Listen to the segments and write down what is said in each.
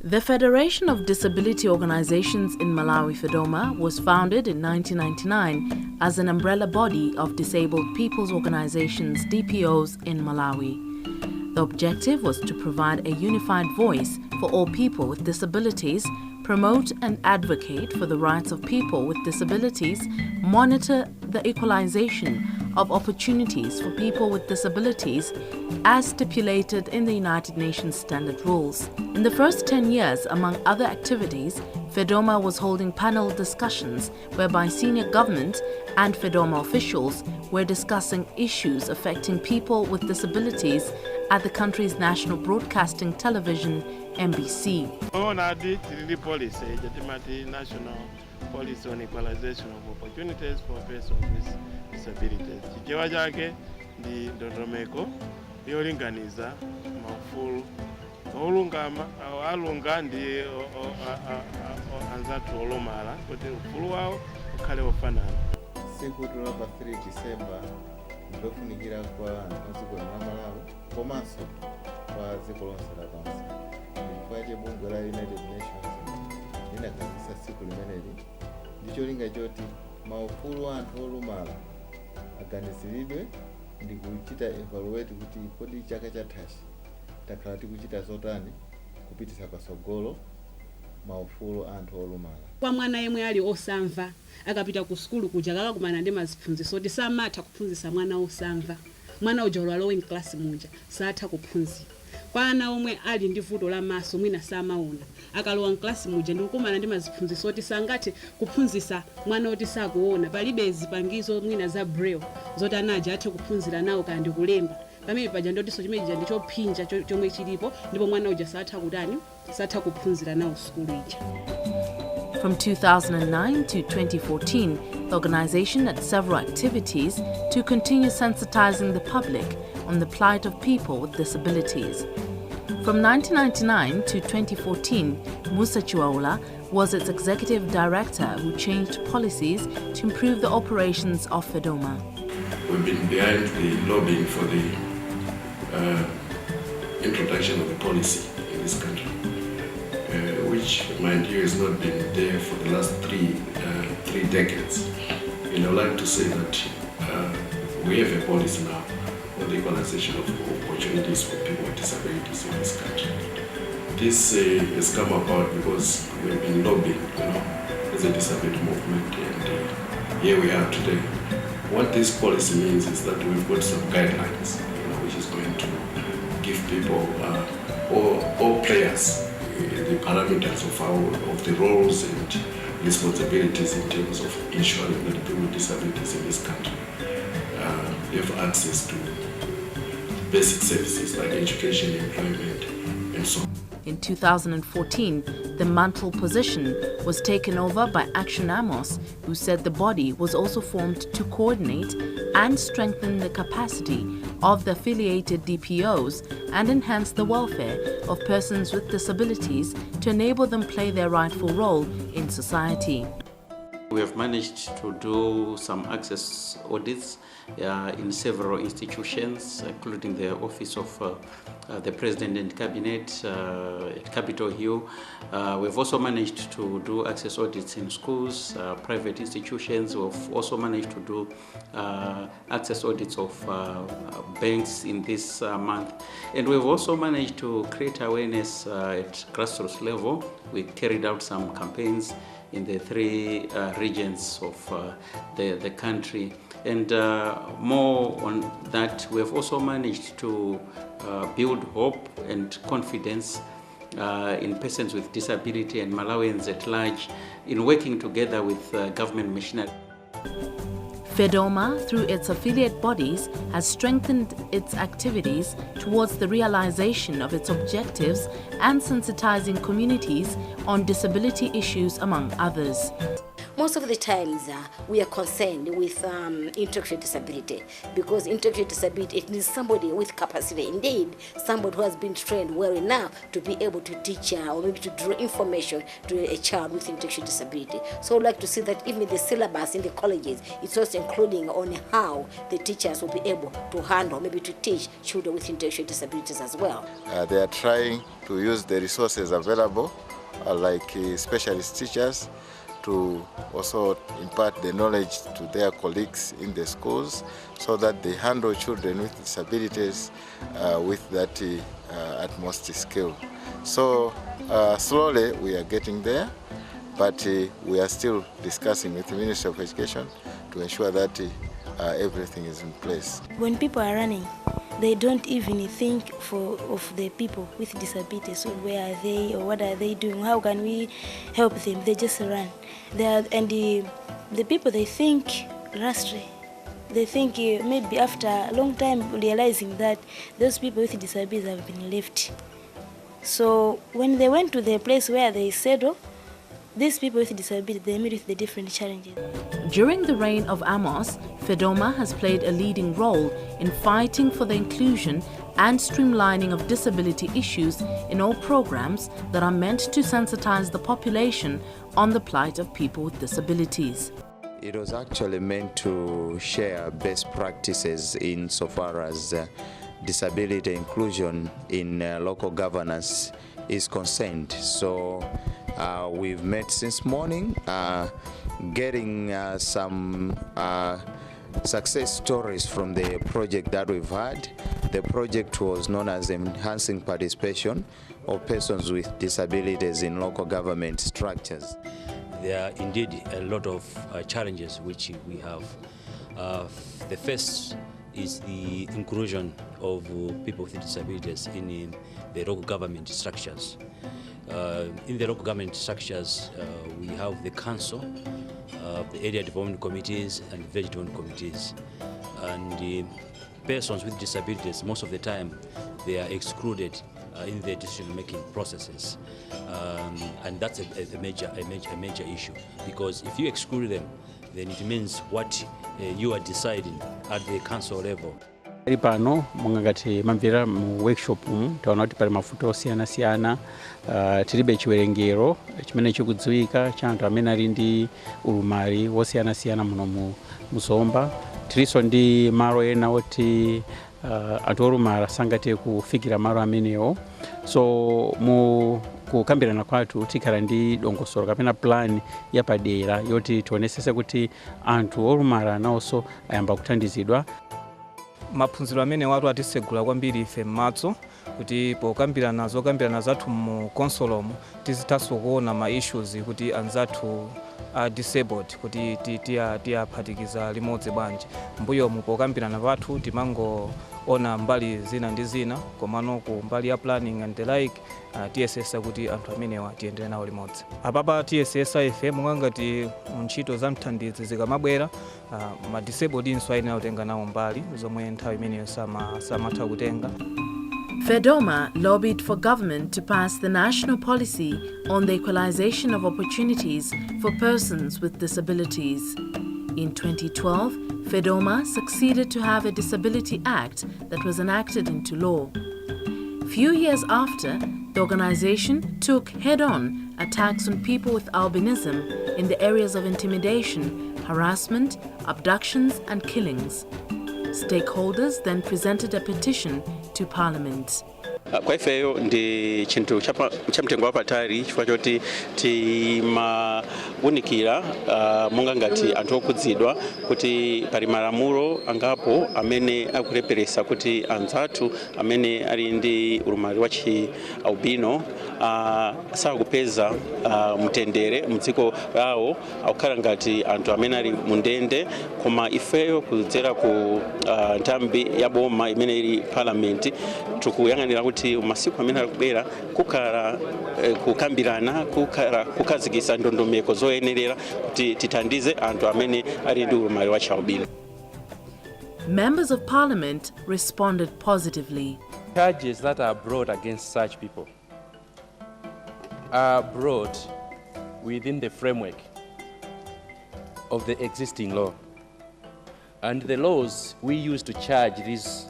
The Federation of Disability Organizations in Malawi, Fedoma, was founded in 1999 as an umbrella body of disabled people's organizations, DPOs, in Malawi. The objective was to provide a unified voice for all people with disabilities, promote and advocate for the rights of people with disabilities, monitor the equalization of opportunities for people with disabilities as stipulated in the United Nations Standard Rules. In the first 10 years, among other activities, Fedoma was holding panel discussions whereby senior government and Fedoma officials were discussing issues affecting people with disabilities at the country's national broadcasting television, MBC. National policy on equalization of opportunities for persons with disabilities. Chichewa chake ndi ndondomeko yolinganiza maufulu olungama alunga ndi anzathu olumala kuti ufulu wawo ukhale ofanana. Siku tulapa 3 December ndofunikira kwa dziko la Malawi komanso kwa dziko lonse lapansi. Ndifaje bungwe la United Nations linakazisa siku limeneli ndicho linga choti maufulu anthu olumala aganiziridwe ndi kuchita evaluate kuti kodi chaka chathachi takhala tikuchita zotani kupitisa patsogolo maufulu anthu olumala. Kwa mwana yemwe ali osamva akapita ku skulu kuja akakumana ndi maziphunzitso kuti samatha kuphunzitsa mwana osamva, mwana uja lowa in class muja satha kuphunzira. Kwa ana omwe ali ndi vuto la maso mwina samaona akalowa mklasi muja ndikukumana ndi maziphunzitso kuti sangathe kuphunzitsa mwana oti sakuona, palibe zipangizo mwina za braille zoti anaja athe kuphunzira nawo kandi kulemba. Pamene paja ndotinso chimeneja ndi chophinja chomwe chilipo ndipo mwana uja satha kuphunzira nawo skulu ija. From 2009 to 2014, the organization had several activities to continue sensitizing the public on the plight of people with disabilities. From 1999 to 2014, Musa Chiwaula was its executive director who changed policies to improve the operations of Fedoma. We've been behind the lobbying for the introduction of the policy in this country, which, mind you, has not been there for the last three decades. And I'd like to say that we have a policy now on the equalization of opportunities for people with disabilities in this country. This has come about because we've been lobbying, as a disability movement, and here we are today. What this policy means is that we've got some guidelines, which is going to give people, all players, the parameters of the roles and responsibilities in terms of ensuring that people with disabilities in this country have access to basic services like education, employment, and so on. In 2014, the mantle position was taken over by Action Amos, who said the body was also formed to coordinate and strengthen the capacity of the affiliated DPOs and enhance the welfare of persons with disabilities to enable them play their rightful role in society. We have managed to do some access audits in several institutions, including the Office of the President and Cabinet at Capitol Hill. We've also managed to do access audits in schools, private institutions. We've also managed to do access audits of banks in this month. And we've also managed to create awareness at grassroots level. We carried out some campaigns in the 3 regions of the country. And more on that, we have also managed to build hope and confidence in persons with disability and Malawians at large in working together with government machinery. Fedoma, through its affiliate bodies, has strengthened its activities towards the realization of its objectives and sensitizing communities on disability issues, among others. Most of the times we are concerned with intellectual disability, because intellectual disability, it needs somebody with capacity, indeed somebody who has been trained well enough to be able to teach or maybe to draw information to a child with intellectual disability. So I'd like to see that even the syllabus in the colleges, it's also including on how the teachers will be able to handle, maybe to teach children with intellectual disabilities as well. They are trying to use the resources available, like specialist teachers, to also impart the knowledge to their colleagues in the schools so that they handle children with disabilities with that utmost skill. So slowly we are getting there, but we are still discussing with the Ministry of Education to ensure that everything is in place. When people are running, they don't even think of the people with disabilities. So where are they, or what are they doing? How can we help them? They just run. The people, they think rastly. They think maybe after a long time realizing that those people with disabilities have been left. So when they went to the place where they settle, these people with disabilities, they meet with the different challenges. During the reign of Amos, Fedoma has played a leading role in fighting for the inclusion and streamlining of disability issues in all programs that are meant to sensitize the population on the plight of people with disabilities. It was actually meant to share best practices insofar as disability inclusion in local governance is concerned. So we've met since morning, getting some success stories from the project that we've had. The project was known as Enhancing Participation of Persons with Disabilities in Local Government Structures. There are indeed a lot of challenges which we have. The first is the inclusion of people with disabilities in the local government structures. In the local government structures, we have the council, the area development committees, and village development committees. And persons with disabilities, most of the time, they are excluded in their decision-making processes, and that's a major issue. Because if you exclude them, then it means what you are deciding at the council level. Pano mungangati mamvera mu workshop taona kuti pali mafuta osiyana-siyana, tilibe chiwerengero chimene chikudziwika cha anthu amene ali ndi ulumali wosiyana-siyana muno muzomba. Tilinso ndi malo ena oti anthu olumala sangathe kufikira malo amenewo. So mu kukambirana kwathu tikhala ndi dongosolo kapena plan yapadera yoti tionesese kuti anthu olumala nawonso ayamba kuthandizidwa. Maphunziro amene watu atisegula kwambiri ife m'madzo kuti pokambirana zokambirana zathu mu konsolomo tizithaso kuona ma issues kuti anzathu disabled kuti tiyaphatikiza limodzi bwanji. Mbuyo mu pokambirana pathu timangoona mbali zina ndi zina, komano ku mbali ya planning and the like tiyesesa kuti anthu amenewa tiyendere nawo limodzi. Apapa tiyesesa ife mungangati ntchito za mthandizi zikamabwera ma disabled inso ayenera kutenga nawo mbali zomwe nthawi imeneyo samatha kutenga. Fedoma lobbied for government to pass the national policy on the equalization of opportunities for persons with disabilities. In 2012, Fedoma succeeded to have a Disability Act that was enacted into law. Few years after, the organization took head-on attacks on people with albinism in the areas of intimidation, harassment, abductions and killings. Stakeholders then presented a petition to Parliament. Kwa ifeyo ndi chintu chamtengo wapatali chifukwa choti timawunikira monga ngati anthu okhudzidwa kuti pali malamulo angapo amene akuleperesa kuti anzathu amene ali ndi ulumali wa albino sakupeza mtendere mdziko lawo akukhala ngati anthu amene ali mundende. Koma ifeyo kudzera ku nthambi ya boma imene ili Parliament tikuyang'anira kuti masiku amene akubwera kukhala kukambirana, kukhazikitsa ndondomeko zoyenerera kuti tithandize anthu amene ali ndi ulumali wa albino. Members of Parliament responded positively. Charges that are brought against such people are brought within the framework of the existing law. And the laws we use to charge these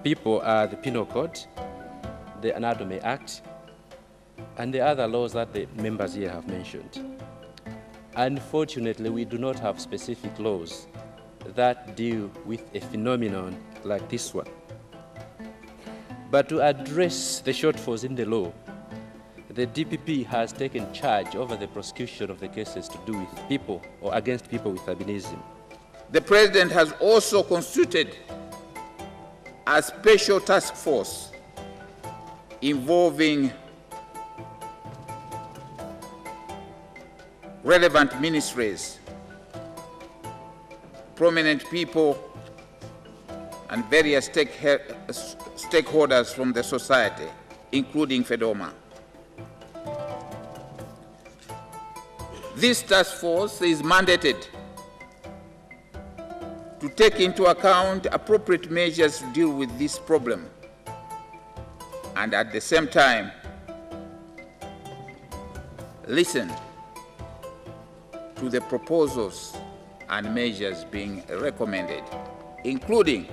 people are the Penal Code, the Anatomy Act, and the other laws that the members here have mentioned. Unfortunately, we do not have specific laws that deal with a phenomenon like this one. But to address the shortfalls in the law, the DPP has taken charge over the prosecution of the cases to do with people or against people with albinism. The President has also constituted a special task force involving relevant ministries, prominent people, and various stakeholders from the society, including Fedoma. This task force is mandated to take into account appropriate measures to deal with this problem, and at the same time, listen to the proposals and measures being recommended, including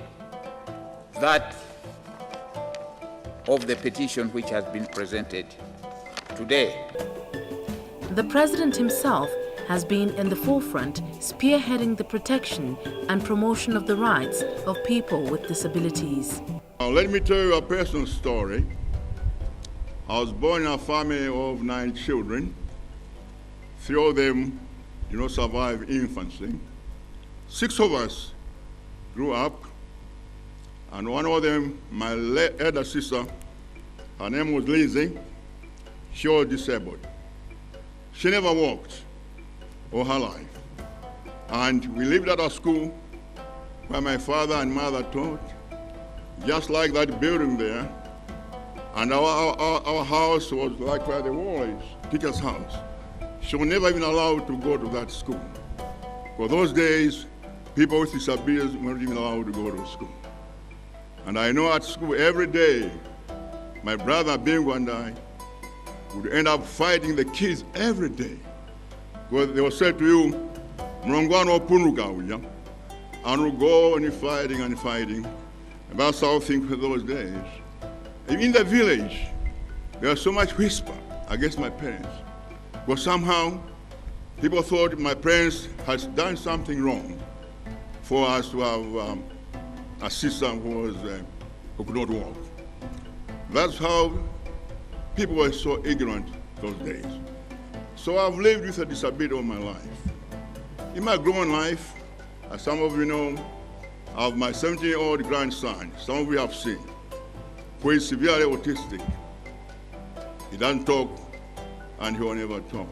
that of the petition which has been presented today. The President himself has been in the forefront, spearheading the protection and promotion of the rights of people with disabilities. Let me tell you a personal story. I was born in a family of 9 children. 3 of them survived infancy. 6 of us grew up, and one of them, my elder sister, her name was Lizzie. She was disabled. She never walked all her life. And we lived at a school where my father and mother taught, just like that building there. And our house was like where the wall is, teacher's house. She was never even allowed to go to that school. For those days, people with disabilities weren't even allowed to go to school. And I know at school every day, my brother Bingo and I would end up fighting the kids every day. Because they will say to you, Mrongwano Punuka, and we'll go and fighting and fighting. And that's how I think for those days. In the village, there was so much whisper against my parents. But somehow, people thought my parents had done something wrong for us to have a sister who could not walk. That's how people were so ignorant those days. So I've lived with a disability all my life. In my growing life, as some of you know, I have my 17-year-old grandson, some of you have seen, who is severely autistic. He doesn't talk, and he will never talk.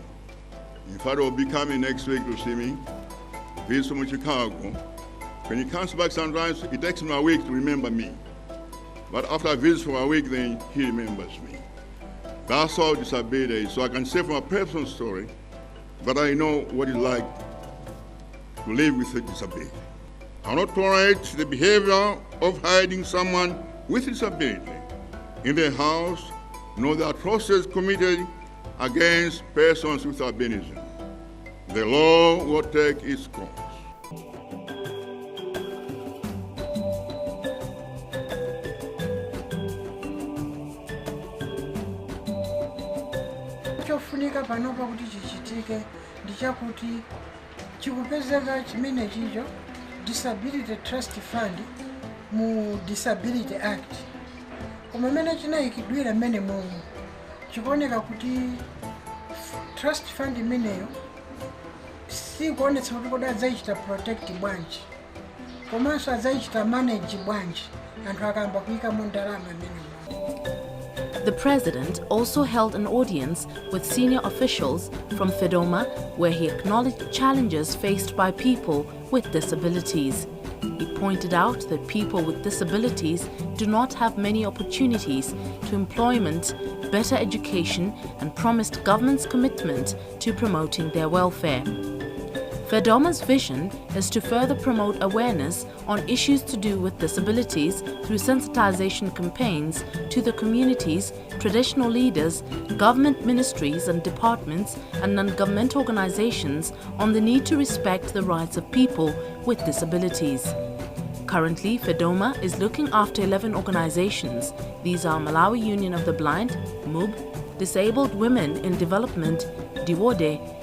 In fact, he'll be coming next week to see me, visit from Chicago. When he comes back sometimes, it takes him a week to remember me. But after I visit for a week, then he remembers me. That's how disability is. So I can say from a personal story that I know what it's like to live with a disability. I will not tolerate the behavior of hiding someone with disability in their house, nor the atrocities committed against persons with albinism. The law will take its course. chofunika panopa kuti chichitike ndichakuti chikupezeka chimene chicho Disability Trust Fund mu Disability Act. Koma mene chinayikidwira mene momwe chikuoneka kuti Trust Fund imeneyo sikuonetsa kuti kodi adzaichita protect bwanji komanso adzaichita manage bwanji anthu akamba kuyika mu ndalama imeneyo. The President also held an audience with senior officials from Fedoma, where he acknowledged challenges faced by people with disabilities. He pointed out that people with disabilities do not have many opportunities to employment, better education, and promised government's commitment to promoting their welfare. Fedoma's vision is to further promote awareness on issues to do with disabilities through sensitization campaigns to the communities, traditional leaders, government ministries and departments and non-government organizations on the need to respect the rights of people with disabilities. Currently, Fedoma is looking after 11 organizations. These are Malawi Union of the Blind, MUB, Disabled Women in Development, DIWODE,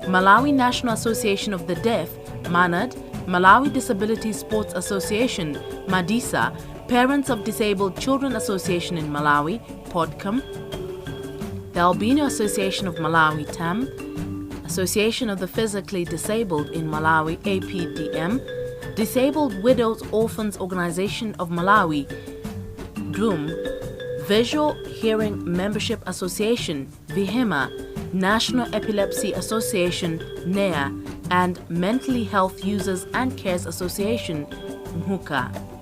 Malawi National Association of the Deaf, MANAD, Malawi Disability Sports Association, MADISA, Parents of Disabled Children Association in Malawi, PODCAM, the Albino Association of Malawi, TAM, Association of the Physically Disabled in Malawi, APDM, Disabled Widows Orphans Organization of Malawi, DRUM, Visual Hearing Membership Association, VIHEMA, National Epilepsy Association, NEA, and Mentally Health Users and Cares Association, MHUCA.